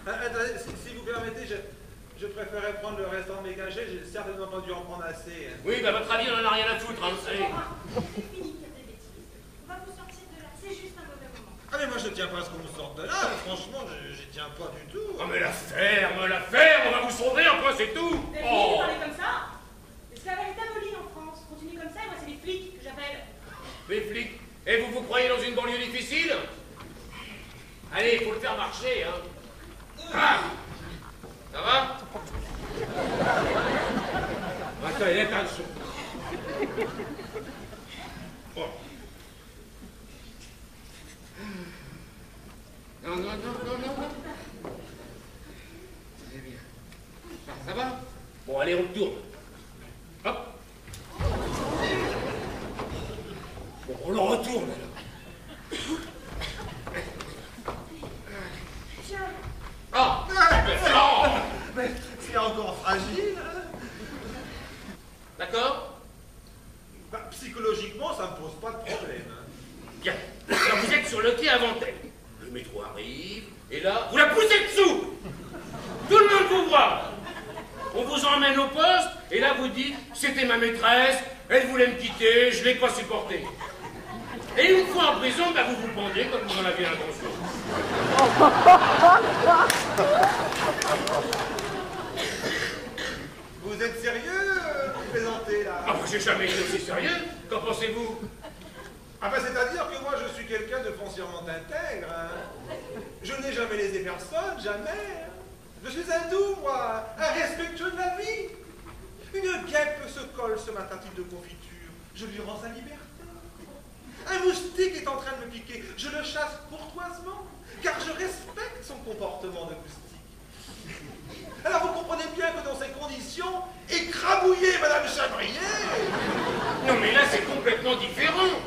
Attendez, si vous permettez, je préférerais prendre le restant de mes cachets, j'ai certainement pas dû en prendre assez. Oui, bah votre avis, on en a rien à foutre, hein, vous savez. C'est fini de dire des bêtises. On va vous sortir de là, c'est juste un mauvais moment. Ah mais moi je tiens pas à ce qu'on nous sorte de là, franchement, j'y tiens pas du tout. Oh mais la ferme, on va vous sauver, enfin c'est tout. Mais vous parlez comme ça. L'esclavage est aboli en France. Continuez comme ça et moi c'est les flics que j'appelle. Les flics, et vous vous croyez dans une banlieue difficile? Allez, il faut le faire marcher, hein. Ah, ça va? Attends, il est un chaud. Oh. Non. Très bien. Ça va? Bon, allez, on tourne. Hop. Bon, on le retourne, alors. Tiens. Ah! Mais c'est encore fragile, hein. D'accord? Bah, psychologiquement, ça me pose pas de problème. Hein. Bien. Alors vous êtes sur le quai avant elle. Le métro arrive, et là, vous la poussez dessous! Tout le monde vous voit! On vous emmène au poste, et là vous dites, c'était ma maîtresse, elle voulait me quitter, je l'ai pas supporté. Et une fois en prison, bah, vous vous pendez comme vous en aviez l'intention. Vous êtes sérieux, vous plaisantez là? Ah, j'ai jamais été aussi sérieux. Qu'en pensez-vous? Ah bah c'est-à-dire que moi je suis quelqu'un de foncièrement intègre. Hein. Je n'ai jamais lésé personne, jamais. Je suis un doux, moi, un respectueux de la vie. Une guêpe se colle ce matin-type de confiture. Je lui rends sa liberté. Un moustique est en train de me piquer. Je le chasse courtoisement, car je respecte son comportement de moustique. Alors vous comprenez bien que dans ces conditions, écrabouiller Madame Chabrier... Non mais là c'est complètement différent.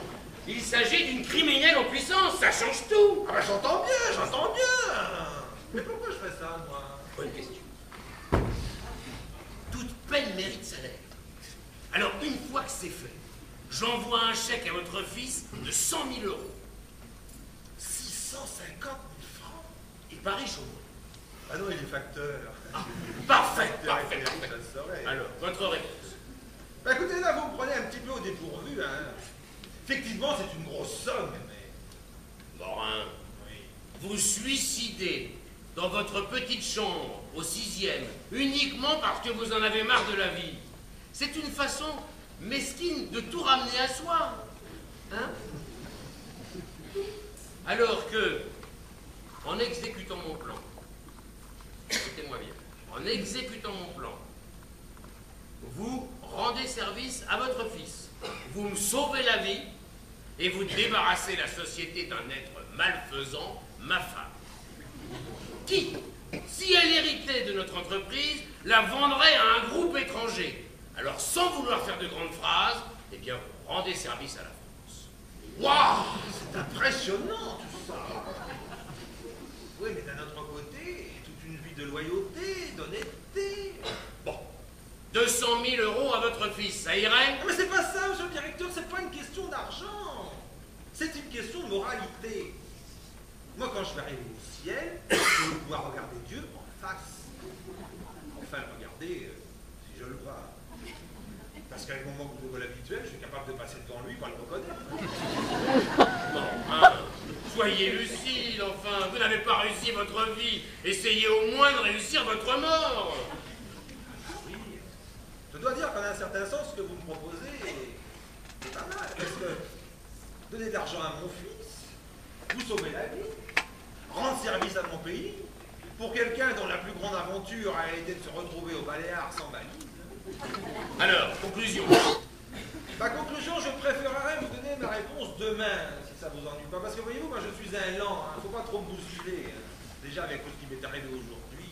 Il s'agit d'une criminelle en puissance, ça change tout. Ah bah j'entends bien. Mais pourquoi je fais ça, moi? Bonne question. Toute peine mérite salaire. Alors une fois que c'est fait, j'envoie un chèque à votre fils de 100 000 euros. 650 000 francs? Et pas riche au moins. Ah non, il est facteur. Ah, parfait. Ça le saurait. Alors, votre réponse. Bah écoutez, là, vous me prenez un petit peu au dépourvu, hein. Effectivement, c'est une grosse somme, mais... Morin, Oui. vous suicidez dans votre petite chambre, au 6e, uniquement parce que vous en avez marre de la vie. C'est une façon mesquine de tout ramener à soi. Hein? Alors que, en exécutant mon plan, écoutez-moi bien, en exécutant mon plan, vous rendez service à votre fils, vous me sauvez la vie et vous débarrassez la société d'un être malfaisant, ma femme, qui, si elle héritait de notre entreprise, la vendrait à un groupe étranger. Alors, sans vouloir faire de grandes phrases, eh bien, vous rendez service à la France. Waouh, c'est impressionnant, tout ça. Oui, mais d'un autre côté, toute une vie de loyauté, d'honnêteté. Bon, 200 000 euros à votre fils, ça irait? Ah, mais c'est pas ça, monsieur le directeur, c'est pas une question d'argent. C'est une question de moralité. Moi, quand je vais arriver au ciel, je vais pouvoir regarder Dieu en face. Enfin, le regarder, si je le vois. Parce qu'avec mon manque de vol habituel, je suis capable de passer devant lui pour le reconnaître. Bon, hein, soyez lucide, enfin, vous n'avez pas réussi votre vie. Essayez au moins de réussir votre mort. Oui, je dois dire qu'en un certain sens, ce que vous me proposez est pas mal. Parce que donner de l'argent à mon fils, vous sauver la vie, rendre service à mon pays, pour quelqu'un dont la plus grande aventure a été de se retrouver au Baléares sans valise. Alors, conclusion. Ma conclusion, je préférerais vous donner ma réponse demain, si ça vous ennuie pas. Parce que voyez-vous, moi je suis un lent, hein, faut pas trop me bousculer. Hein. Déjà avec tout ce qui m'est arrivé aujourd'hui.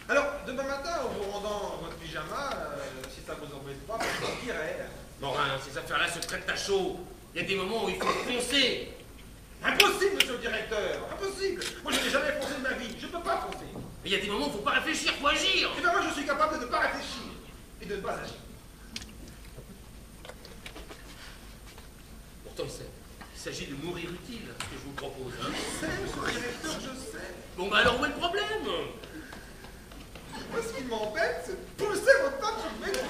Alors, demain matin, en vous rendant votre pyjama, si ça vous embête pas, je vous dirai. Morin, ces affaires-là se traitent à chaud. Il y a des moments où il faut foncer. Impossible, monsieur le directeur, impossible. Moi, je n'ai jamais foncé de ma vie, je ne peux pas foncer. Mais il y a des moments où il ne faut pas réfléchir, il faut agir. Et bien moi, je suis capable de ne pas réfléchir et de ne pas agir. Pourtant, il s'agit de mourir utile, ce que je vous propose. Hein. Je sais, monsieur le directeur, je sais. Bon, bah alors où est le problème? ce qui m'embête, c'est de pousser votre femme sur le métro.